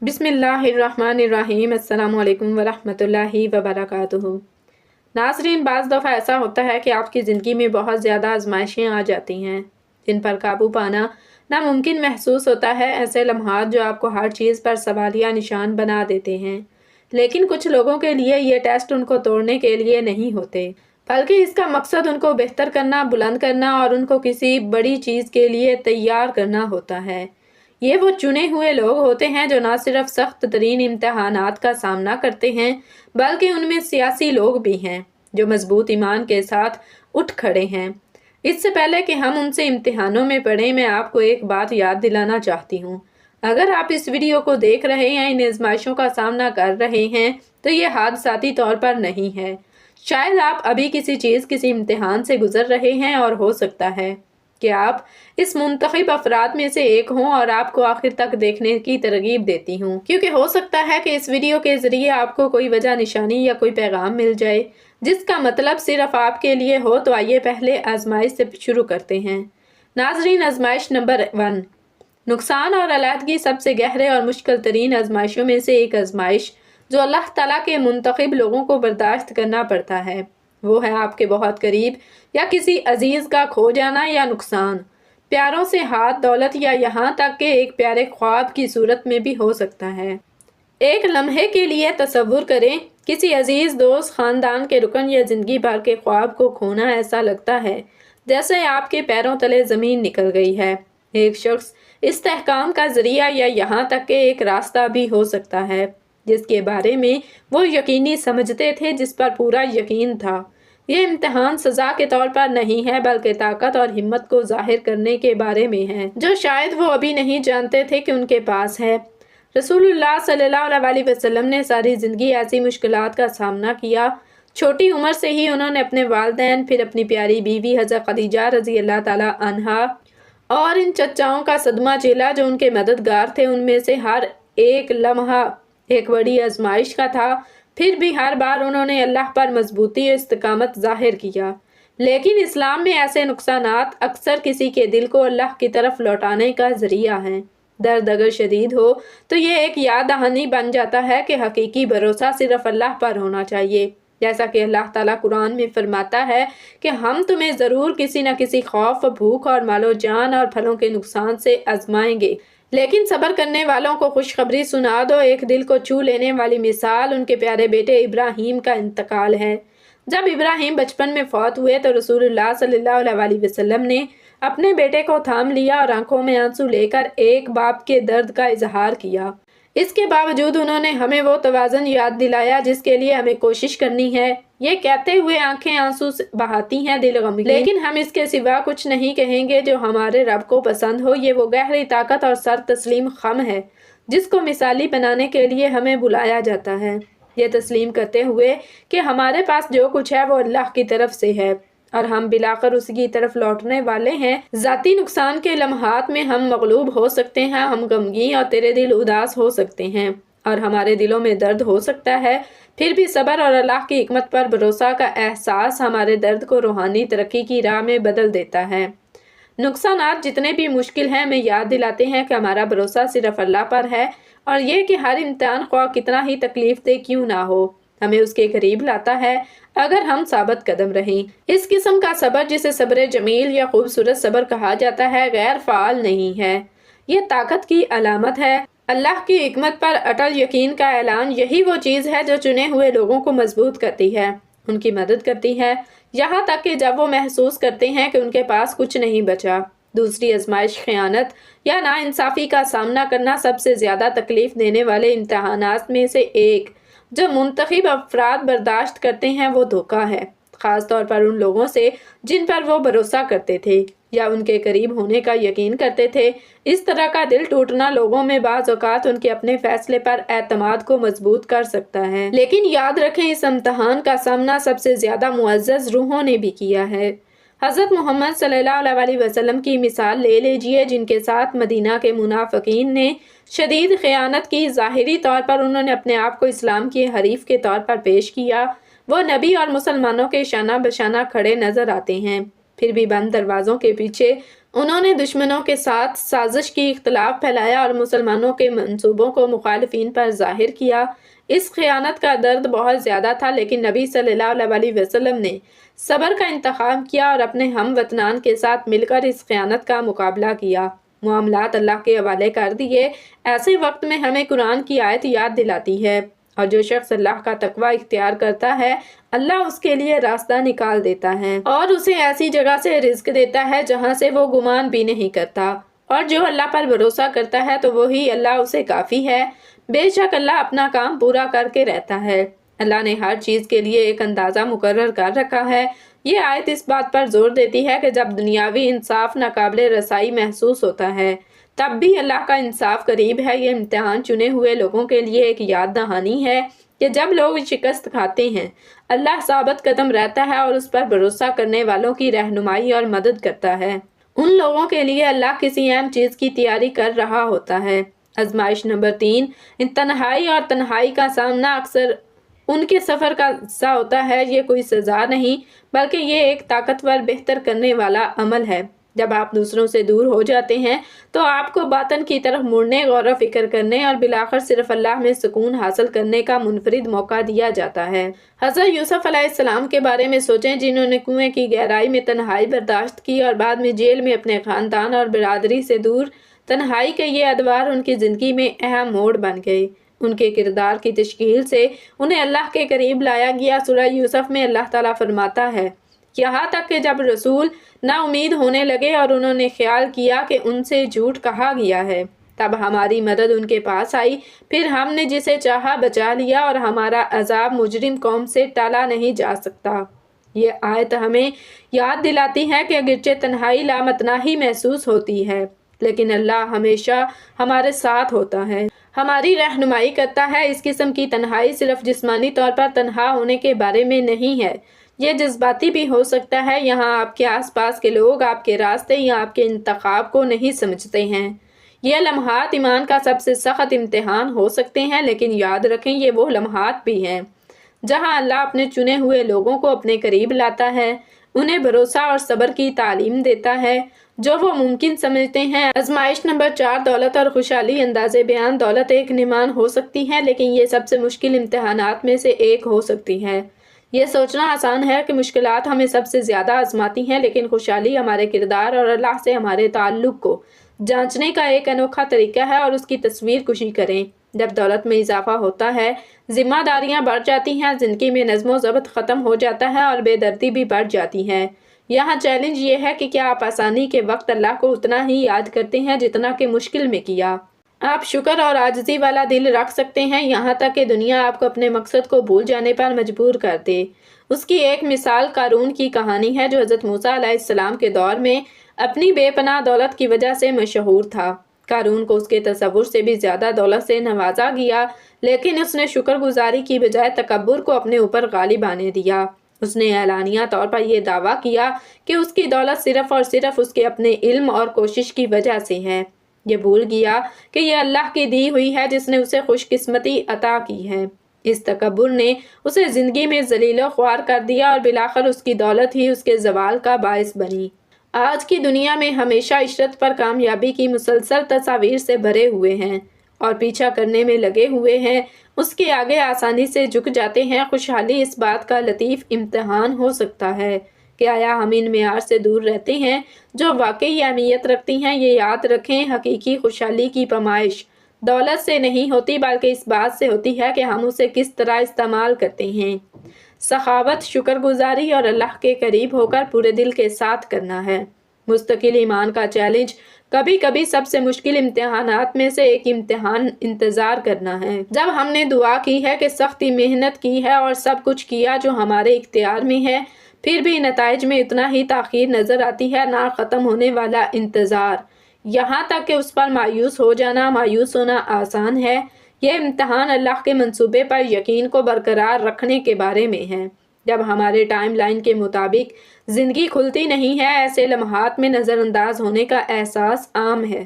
بسم اللہ الرحمن الرحیم۔ السلام علیکم ورحمۃ اللہ وبرکاتہ۔ ناظرین، بعض دفعہ ایسا ہوتا ہے کہ آپ کی زندگی میں بہت زیادہ آزمائشیں آ جاتی ہیں جن پر قابو پانا ناممکن محسوس ہوتا ہے۔ ایسے لمحات جو آپ کو ہر چیز پر سوالیہ نشان بنا دیتے ہیں، لیکن کچھ لوگوں کے لیے یہ ٹیسٹ ان کو توڑنے کے لیے نہیں ہوتے، بلکہ اس کا مقصد ان کو بہتر کرنا، بلند کرنا اور ان کو کسی بڑی چیز کے لیے تیار کرنا ہوتا ہے۔ یہ وہ چنے ہوئے لوگ ہوتے ہیں جو نہ صرف سخت ترین امتحانات کا سامنا کرتے ہیں، بلکہ ان میں سیاسی لوگ بھی ہیں جو مضبوط ایمان کے ساتھ اٹھ کھڑے ہیں۔ اس سے پہلے کہ ہم ان سے امتحانوں میں پڑھیں، میں آپ کو ایک بات یاد دلانا چاہتی ہوں۔ اگر آپ اس ویڈیو کو دیکھ رہے ہیں، ان آزمائشوں کا سامنا کر رہے ہیں، تو یہ حادثاتی طور پر نہیں ہے۔ شاید آپ ابھی کسی امتحان سے گزر رہے ہیں، اور ہو سکتا ہے کہ آپ اس منتخب افراد میں سے ایک ہوں، اور آپ کو آخر تک دیکھنے کی ترغیب دیتی ہوں، کیونکہ ہو سکتا ہے کہ اس ویڈیو کے ذریعے آپ کو کوئی وجہ نشانی یا کوئی پیغام مل جائے جس کا مطلب صرف آپ کے لیے ہو۔ تو آئیے پہلے آزمائش سے شروع کرتے ہیں۔ ناظرین، آزمائش نمبر 1، نقصان اور علیحدگی۔ سب سے گہرے اور مشکل ترین آزمائشوں میں سے ایک آزمائش جو اللہ تعالیٰ کے منتخب لوگوں کو برداشت کرنا پڑتا ہے، وہ ہے آپ کے بہت قریب یا کسی عزیز کا کھو جانا یا نقصان۔ پیاروں سے ہاتھ، دولت، یا یہاں تک کہ ایک پیارے خواب کی صورت میں بھی ہو سکتا ہے۔ ایک لمحے کے لیے تصور کریں، کسی عزیز دوست، خاندان کے رکن یا زندگی بھر کے خواب کو کھونا۔ ایسا لگتا ہے جیسے آپ کے پیروں تلے زمین نکل گئی ہے۔ ایک شخص استحکام کا ذریعہ یا یہاں تک کہ ایک راستہ بھی ہو سکتا ہے جس کے بارے میں وہ یقینی سمجھتے تھے، جس پر پورا یقین تھا۔ یہ امتحان سزا کے طور پر نہیں ہے، بلکہ طاقت اور ہمت کو ظاہر کرنے کے بارے میں ہے، جو شاید وہ ابھی نہیں جانتے تھے کہ ان کے پاس ہے۔ رسول اللہ صلی اللہ علیہ وسلم نے ساری زندگی ایسی مشکلات کا سامنا کیا۔ چھوٹی عمر سے ہی انہوں نے اپنے والدین، پھر اپنی پیاری بیوی حضرت خدیجہ رضی اللہ تعالیٰ عنہا اور ان چچاؤں کا صدمہ جھیلا جو ان کے مددگار تھے۔ ان میں سے ہر ایک لمحہ ایک بڑی آزمائش کا تھا، پھر بھی ہر بار انہوں نے اللہ پر مضبوطی اور استقامت ظاہر کیا۔ لیکن اسلام میں ایسے نقصانات اکثر کسی کے دل کو اللہ کی طرف لوٹانے کا ذریعہ ہیں۔ درد اگر شدید ہو تو یہ ایک یاد دہانی بن جاتا ہے کہ حقیقی بھروسہ صرف اللہ پر ہونا چاہیے، جیسا کہ اللہ تعالیٰ قرآن میں فرماتا ہے کہ ہم تمہیں ضرور کسی نہ کسی خوف، بھوک اور مال و جان اور پھلوں کے نقصان سے آزمائیں گے، لیکن صبر کرنے والوں کو خوشخبری سنا دو۔ ایک دل کو چھو لینے والی مثال ان کے پیارے بیٹے ابراہیم کا انتقال ہے۔ جب ابراہیم بچپن میں فوت ہوئے تو رسول اللہ صلی اللہ علیہ وسلم نے اپنے بیٹے کو تھام لیا اور آنکھوں میں آنسو لے کر ایک باپ کے درد کا اظہار کیا۔ اس کے باوجود انہوں نے ہمیں وہ توازن یاد دلایا جس کے لیے ہمیں کوشش کرنی ہے۔ یہ کہتے ہوئے آنکھیں آنسو بہاتی ہیں، دل غمگین، لیکن ہم اس کے سوا کچھ نہیں کہیں گے جو ہمارے رب کو پسند ہو۔ یہ وہ گہری طاقت اور سر تسلیم خم ہے جس کو مثالی بنانے کے لیے ہمیں بلایا جاتا ہے، یہ تسلیم کرتے ہوئے کہ ہمارے پاس جو کچھ ہے وہ اللہ کی طرف سے ہے اور ہم بلاخر اسی کی طرف لوٹنے والے ہیں۔ ذاتی نقصان کے لمحات میں ہم مغلوب ہو سکتے ہیں، ہم غمگین اور تیرے دل اداس ہو سکتے ہیں اور ہمارے دلوں میں درد ہو سکتا ہے، پھر بھی صبر اور اللہ کی حکمت پر بھروسہ کا احساس ہمارے درد کو روحانی ترقی کی راہ میں بدل دیتا ہے۔ نقصانات جتنے بھی مشکل ہیں ہمیں یاد دلاتے ہیں کہ ہمارا بھروسہ صرف اللہ پر ہے، اور یہ کہ ہر امتحان خواہ کتنا ہی تکلیف دہ کیوں نہ ہو ہمیں اس کے قریب لاتا ہے اگر ہم ثابت قدم رہیں۔ اس قسم کا صبر، جسے صبر جمیل یا خوبصورت صبر کہا جاتا ہے، غیر فعال نہیں ہے، یہ طاقت کی علامت ہے۔ اللہ کی حکمت پر اٹل یقین کا اعلان یہی وہ چیز ہے جو چنے ہوئے لوگوں کو مضبوط کرتی ہے، ان کی مدد کرتی ہے، یہاں تک کہ جب وہ محسوس کرتے ہیں کہ ان کے پاس کچھ نہیں بچا۔ دوسری آزمائش خیانت یا ناانصافی کا سامنا کرنا سب سے زیادہ تکلیف دینے والے امتحانات میں سے ایک جو منتخب افراد برداشت کرتے ہیں وہ دھوکہ ہے، خاص طور پر ان لوگوں سے جن پر وہ بھروسہ کرتے تھے یا ان کے قریب ہونے کا یقین کرتے تھے۔ اس طرح کا دل ٹوٹنا لوگوں میں بعض اوقات ان کے اپنے فیصلے پر اعتماد کو مضبوط کر سکتا ہے، لیکن یاد رکھیں اس امتحان کا سامنا سب سے زیادہ معزز روحوں نے بھی کیا ہے۔ حضرت محمد صلی اللہ علیہ وسلم کی مثال لے لیجئے، جن کے ساتھ مدینہ کے منافقین نے شدید خیانت کی۔ ظاہری طور پر انہوں نے اپنے آپ کو اسلام کے حریف کے طور پر پیش کیا، وہ نبی اور مسلمانوں کے شانہ بشانہ کھڑے نظر آتے ہیں، پھر بھی بند دروازوں کے پیچھے انہوں نے دشمنوں کے ساتھ سازش کی، اختلاف پھیلایا اور مسلمانوں کے منصوبوں کو مخالفین پر ظاہر کیا۔ اس خیانت کا درد بہت زیادہ تھا، لیکن نبی صلی اللہ علیہ وسلم نے صبر کا انتخاب کیا اور اپنے ہم وطنان کے ساتھ مل کر اس خیانت کا مقابلہ کیا، معاملات اللہ کے حوالے کر دیے۔ ایسے وقت میں ہمیں قرآن کی آیت یاد دلاتی ہے، اور جو شخص اللہ کا تقوی اختیار کرتا ہے اللہ اس کے لیے راستہ نکال دیتا ہے اور اسے ایسی جگہ سے رزق دیتا ہے جہاں سے وہ گمان بھی نہیں کرتا، اور جو اللہ پر بھروسہ کرتا ہے تو وہی اللہ اسے کافی ہے۔ بے شک اللہ اپنا کام پورا کر کے رہتا ہے۔ اللہ نے ہر چیز کے لیے ایک اندازہ مقرر کر رکھا ہے۔ یہ آیت اس بات پر زور دیتی ہے کہ جب دنیاوی انصاف ناقابل رسائی محسوس ہوتا ہے تب بھی اللہ کا انصاف قریب ہے۔ یہ امتحان چنے ہوئے لوگوں کے لیے ایک یاد دہانی ہے کہ جب لوگ شکست کھاتے ہیں اللہ ثابت قدم رہتا ہے اور اس پر بھروسہ کرنے والوں کی رہنمائی اور مدد کرتا ہے۔ ان لوگوں کے لیے اللہ کسی اہم چیز کی تیاری کر رہا ہوتا ہے۔ آزمائش نمبر 3، تنہائی اور تنہائی کا سامنا اکثر ان کے سفر کا حصہ ہوتا ہے۔ یہ کوئی سزا نہیں بلکہ یہ ایک طاقتور بہتر کرنے والا عمل ہے۔ جب آپ دوسروں سے دور ہو جاتے ہیں تو آپ کو باطن کی طرف مڑنے، غور و فکر کرنے اور بالآخر صرف اللہ میں سکون حاصل کرنے کا منفرد موقع دیا جاتا ہے۔ حضرت یوسف علیہ السلام کے بارے میں سوچیں، جنہوں نے کنویں کی گہرائی میں تنہائی برداشت کی اور بعد میں جیل میں اپنے خاندان اور برادری سے دور۔ تنہائی کے یہ ادوار ان کی زندگی میں اہم موڑ بن گئے۔ ان کے کردار کی تشکیل سے انہیں اللہ کے قریب لایا گیا۔ سورہ یوسف میں اللہ تعالیٰ فرماتا ہے، یہاں تک کہ جب رسول نا امید ہونے لگے اور انہوں نے خیال کیا کہ ان سے جھوٹ کہا گیا ہے، تب ہماری مدد ان کے پاس آئی، پھر ہم نے جسے چاہا بچا لیا اور ہمارا عذاب مجرم قوم سے ٹالا نہیں جا سکتا۔ یہ آیت ہمیں یاد دلاتی ہے کہ اگرچہ تنہائی لامتناہی محسوس ہوتی ہے لیکن اللہ ہمیشہ ہمارے ساتھ ہوتا ہے، ہماری رہنمائی کرتا ہے۔ اس قسم کی تنہائی صرف جسمانی طور پر تنہا ہونے کے بارے میں نہیں ہے، یہ جذباتی بھی ہو سکتا ہے۔ یہاں آپ کے آس پاس کے لوگ آپ کے راستے یا آپ کے انتخاب کو نہیں سمجھتے ہیں۔ یہ لمحات ایمان کا سب سے سخت امتحان ہو سکتے ہیں، لیکن یاد رکھیں یہ وہ لمحات بھی ہیں جہاں اللہ اپنے چنے ہوئے لوگوں کو اپنے قریب لاتا ہے، انہیں بھروسہ اور صبر کی تعلیم دیتا ہے جو وہ ممکن سمجھتے ہیں۔ آزمائش نمبر 4، دولت اور خوشحالی۔ انداز بیان، دولت ایک نعمت ہو سکتی ہے لیکن یہ سب سے مشکل امتحانات میں سے ایک ہو سکتی ہے۔ یہ سوچنا آسان ہے کہ مشکلات ہمیں سب سے زیادہ آزماتی ہیں، لیکن خوشحالی ہمارے کردار اور اللہ سے ہمارے تعلق کو جانچنے کا ایک انوکھا طریقہ ہے، اور اس کی تصویر کشی کریں۔ جب دولت میں اضافہ ہوتا ہے ذمہ داریاں بڑھ جاتی ہیں، زندگی میں نظم و ضبط ختم ہو جاتا ہے اور بے دردی بھی بڑھ جاتی ہے۔ یہاں چیلنج یہ ہے کہ کیا آپ آسانی کے وقت اللہ کو اتنا ہی یاد کرتے ہیں جتنا کہ مشکل میں کیا؟ آپ شکر اور عاجزی والا دل رکھ سکتے ہیں یہاں تک کہ دنیا آپ کو اپنے مقصد کو بھول جانے پر مجبور کر دے۔ اس کی ایک مثال قارون کی کہانی ہے، جو حضرت موسیٰ علیہ السلام کے دور میں اپنی بے پناہ دولت کی وجہ سے مشہور تھا۔ قارون کو اس کے تصور سے بھی زیادہ دولت سے نوازا گیا، لیکن اس نے شکر گزاری کی بجائے تکبر کو اپنے اوپر غالب آنے دیا۔ اس نے اعلانیہ طور پر یہ دعویٰ کیا کہ اس کی دولت صرف اور صرف اس کے اپنے علم اور کوشش کی وجہ سے ہے۔ یہ بھول گیا کہ یہ اللہ کی دی ہوئی ہے جس نے اسے خوش قسمتی عطا کی ہے۔ اس تکبر نے اسے زندگی میں ذلیل و خوار کر دیا اور بالآخر اس کی دولت ہی اس کے زوال کا باعث بنی۔ آج کی دنیا میں ہمیشہ عشرت پر کامیابی کی مسلسل تصاویر سے بھرے ہوئے ہیں اور پیچھا کرنے میں لگے ہوئے ہیں، اس کے آگے آسانی سے جھک جاتے ہیں۔ خوشحالی اس بات کا لطیف امتحان ہو سکتا ہے کہ آیا ہم ان معیار سے دور رہتے ہیں جو واقعی اہمیت رکھتی ہیں۔ یہ یاد رکھیں، حقیقی خوشحالی کی پیمائش دولت سے نہیں ہوتی بلکہ اس بات سے ہوتی ہے کہ ہم اسے کس طرح استعمال کرتے ہیں۔ سخاوت، شکر گزاری اور اللہ کے قریب ہو کر پورے دل کے ساتھ کرنا ہے۔ مستقل ایمان کا چیلنج کبھی کبھی سب سے مشکل امتحانات میں سے ایک امتحان انتظار کرنا ہے۔ جب ہم نے دعا کی ہے کہ سختی محنت کی ہے اور سب کچھ کیا جو ہمارے اختیار میں ہے، پھر بھی نتائج میں اتنا ہی تاخیر نظر آتی ہے، نہ ختم ہونے والا انتظار، یہاں تک کہ اس پر مایوس ہو جانا۔ مایوس ہونا آسان ہے۔ یہ امتحان اللہ کے منصوبے پر یقین کو برقرار رکھنے کے بارے میں ہے۔ جب ہمارے ٹائم لائن کے مطابق زندگی کھلتی نہیں ہے، ایسے لمحات میں نظر انداز ہونے کا احساس عام ہے۔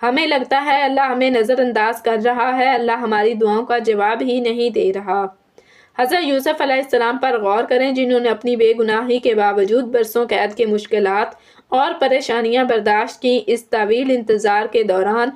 ہمیں لگتا ہے اللہ ہمیں نظر انداز کر رہا ہے، اللہ ہماری دعاؤں کا جواب ہی نہیں دے رہا۔ حضرت یوسف علیہ السلام پر غور کریں، جنہوں نے اپنی بے گناہی کے باوجود برسوں قید کے مشکلات اور پریشانیاں برداشت کی۔ اس طویل انتظار کے دوران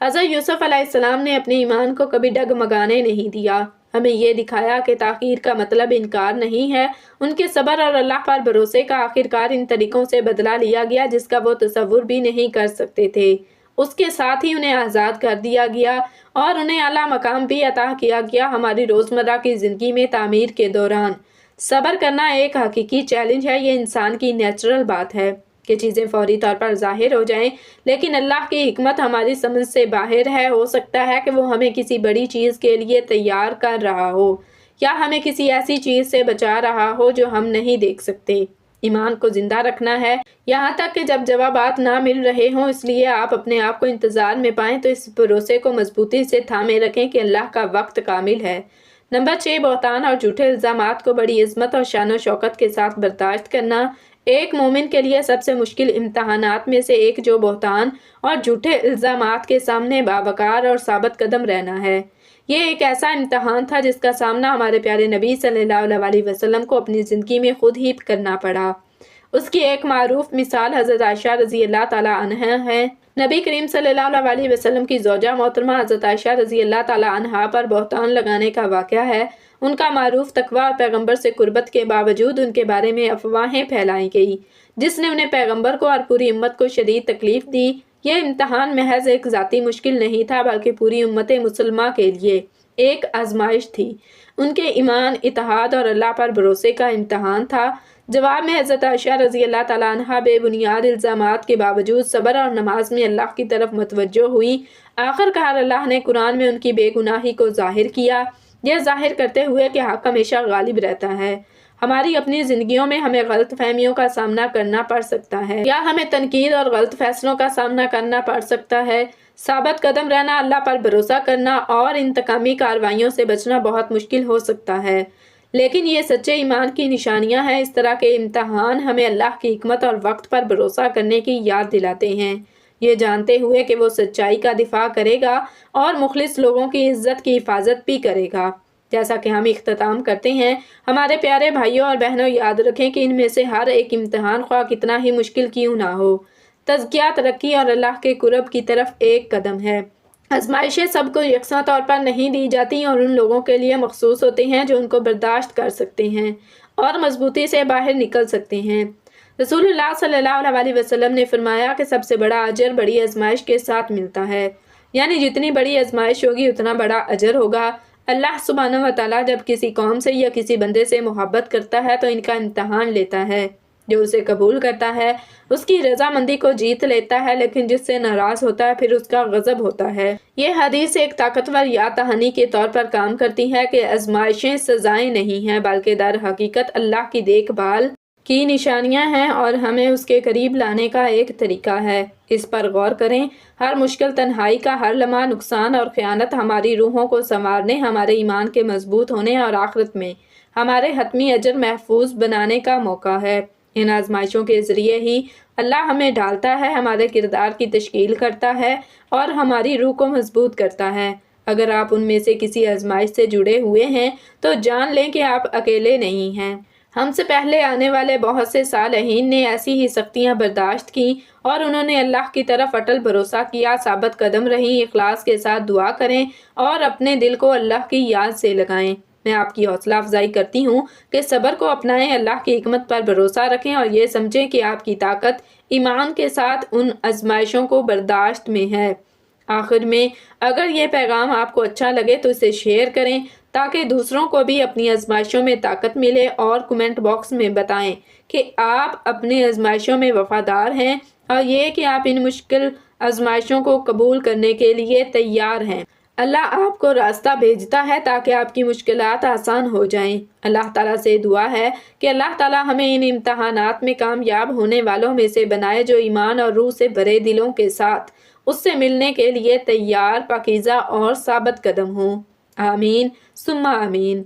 حضرت یوسف علیہ السلام نے اپنے ایمان کو کبھی ڈگمگانے نہیں دیا، ہمیں یہ دکھایا کہ تاخیر کا مطلب انکار نہیں ہے۔ ان کے صبر اور اللہ پر بھروسے کا آخرکار ان طریقوں سے بدلہ لیا گیا جس کا وہ تصور بھی نہیں کر سکتے تھے۔ اس کے ساتھ ہی انہیں آزاد کر دیا گیا اور انہیں اعلیٰ مقام بھی عطا کیا گیا۔ ہماری روزمرہ کی زندگی میں تعمیر کے دوران صبر کرنا ایک حقیقی چیلنج ہے۔ یہ انسان کی نیچرل بات ہے کہ چیزیں فوری طور پر ظاہر ہو جائیں، لیکن اللہ کی حکمت ہماری سمجھ سے باہر ہے۔ ہو سکتا ہے کہ وہ ہمیں کسی بڑی چیز کے لیے تیار کر رہا ہو یا ہمیں کسی ایسی چیز سے بچا رہا ہو جو ہم نہیں دیکھ سکتے۔ ایمان کو زندہ رکھنا ہے یہاں تک کہ جب جوابات نہ مل رہے ہوں، اس لیے آپ اپنے آپ کو انتظار میں پائیں تو اس بھروسے کو مضبوطی سے تھامے رکھیں کہ اللہ کا وقت کامل ہے۔ نمبر 6، بہتان اور جھوٹے الزامات کو بڑی عظمت اور شان و شوکت کے ساتھ برداشت کرنا۔ ایک مومن کے لیے سب سے مشکل امتحانات میں سے ایک جو بہتان اور جھوٹے الزامات کے سامنے باوقار اور ثابت قدم رہنا ہے۔ یہ ایک ایسا امتحان تھا جس کا سامنا ہمارے پیارے نبی صلی اللہ علیہ وسلم کو اپنی زندگی میں خود ہی کرنا پڑا۔ اس کی ایک معروف مثال حضرت عائشہ رضی اللہ تعالیٰ عنہا ہے۔ نبی کریم صلی اللہ علیہ وسلم کی زوجہ محترمہ حضرت عائشہ رضی اللہ تعالیٰ عنہا پر بہتان لگانے کا واقعہ ہے۔ ان کا معروف تقوی اور پیغمبر سے قربت کے باوجود ان کے بارے میں افواہیں پھیلائی گئی، جس نے انہیں پیغمبر کو اور پوری امت کو شدید تکلیف دی۔ یہ امتحان محض ایک ذاتی مشکل نہیں تھا بلکہ پوری امت مسلمہ کے لیے ایک آزمائش تھی۔ ان کے ایمان، اتحاد اور اللہ پر بھروسے کا امتحان تھا۔ جواب میں حضرت عائشہ رضی اللہ تعالیٰ عنہا بے بنیاد الزامات کے باوجود صبر اور نماز میں اللہ کی طرف متوجہ ہوئی۔ آخر کار اللہ نے قرآن میں ان کی بے گناہی کو ظاہر کیا، یہ ظاہر کرتے ہوئے کہ حق ہمیشہ غالب رہتا ہے۔ ہماری اپنی زندگیوں میں ہمیں غلط فہمیوں کا سامنا کرنا پڑ سکتا ہے یا ہمیں تنقید اور غلط فیصلوں کا سامنا کرنا پڑ سکتا ہے۔ ثابت قدم رہنا، اللہ پر بھروسہ کرنا اور انتقامی کارروائیوں سے بچنا بہت مشکل ہو سکتا ہے، لیکن یہ سچے ایمان کی نشانیاں ہیں۔ اس طرح کے امتحان ہمیں اللہ کی حکمت اور وقت پر بھروسہ کرنے کی یاد دلاتے ہیں، یہ جانتے ہوئے کہ وہ سچائی کا دفاع کرے گا اور مخلص لوگوں کی عزت کی حفاظت بھی کرے گا۔ جیسا کہ ہم اختتام کرتے ہیں، ہمارے پیارے بھائیوں اور بہنوں، یاد رکھیں کہ ان میں سے ہر ایک امتحان خواہ کتنا ہی مشکل کیوں نہ ہو، تزکیہ، ترقی اور اللہ کے قرب کی طرف ایک قدم ہے۔ آزمائشیں سب کو یکساں طور پر نہیں دی جاتی اور ان لوگوں کے لیے مخصوص ہوتے ہیں جو ان کو برداشت کر سکتے ہیں اور مضبوطی سے باہر نکل سکتے ہیں۔ رسول اللہ صلی اللہ علیہ وسلم نے فرمایا کہ سب سے بڑا اجر بڑی آزمائش کے ساتھ ملتا ہے، یعنی جتنی بڑی آزمائش ہوگی اتنا بڑا اجر ہوگا۔ اللہ سبحانہ و تعالیٰ جب کسی قوم سے یا کسی بندے سے محبت کرتا ہے تو ان کا امتحان لیتا ہے۔ جو اسے قبول کرتا ہے اس کی رضامندی کو جیت لیتا ہے، لیکن جس سے ناراض ہوتا ہے پھر اس کا غضب ہوتا ہے۔ یہ حدیث ایک طاقتور یاد دہانی کے طور پر کام کرتی ہے کہ آزمائشیں سزائیں نہیں ہیں بلکہ در حقیقت اللہ کی دیکھ بھال کی نشانیاں ہیں اور ہمیں اس کے قریب لانے کا ایک طریقہ ہے۔ اس پر غور کریں۔ ہر مشکل، تنہائی کا ہر لمحہ، نقصان اور خیانت ہماری روحوں کو سنوارنے، ہمارے ایمان کے مضبوط ہونے اور آخرت میں ہمارے حتمی اجر محفوظ بنانے کا موقع ہے۔ ان آزمائشوں کے ذریعے ہی اللہ ہمیں ڈھالتا ہے، ہمارے کردار کی تشکیل کرتا ہے اور ہماری روح کو مضبوط کرتا ہے۔ اگر آپ ان میں سے کسی آزمائش سے جڑے ہوئے ہیں تو جان لیں کہ آپ اکیلے نہیں ہیں۔ ہم سے پہلے آنے والے بہت سے صالحین نے ایسی ہی سختیاں برداشت کی اور انہوں نے اللہ کی طرف اٹل بھروسہ کیا، ثابت قدم رہیں۔ اخلاص کے ساتھ دعا کریں اور اپنے دل کو اللہ کی یاد سے لگائیں۔ میں آپ کی حوصلہ افزائی کرتی ہوں کہ صبر کو اپنائیں، اللہ کی حکمت پر بھروسہ رکھیں اور یہ سمجھیں کہ آپ کی طاقت ایمان کے ساتھ ان آزمائشوں کو برداشت میں ہے۔ آخر میں، اگر یہ پیغام آپ کو اچھا لگے تو اسے شیئر کریں تاکہ دوسروں کو بھی اپنی آزمائشوں میں طاقت ملے، اور کمنٹ باکس میں بتائیں کہ آپ اپنی آزمائشوں میں وفادار ہیں اور یہ کہ آپ ان مشکل آزمائشوں کو قبول کرنے کے لیے تیار ہیں۔ اللہ آپ کو راستہ بھیجتا ہے تاکہ آپ کی مشکلات آسان ہو جائیں۔ اللہ تعالیٰ سے دعا ہے کہ اللہ تعالیٰ ہمیں ان امتحانات میں کامیاب ہونے والوں میں سے بنائے جو ایمان اور روح سے بھرے دلوں کے ساتھ اس سے ملنے کے لیے تیار، پاکیزہ اور ثابت قدم ہوں۔ آمین ثم آمین۔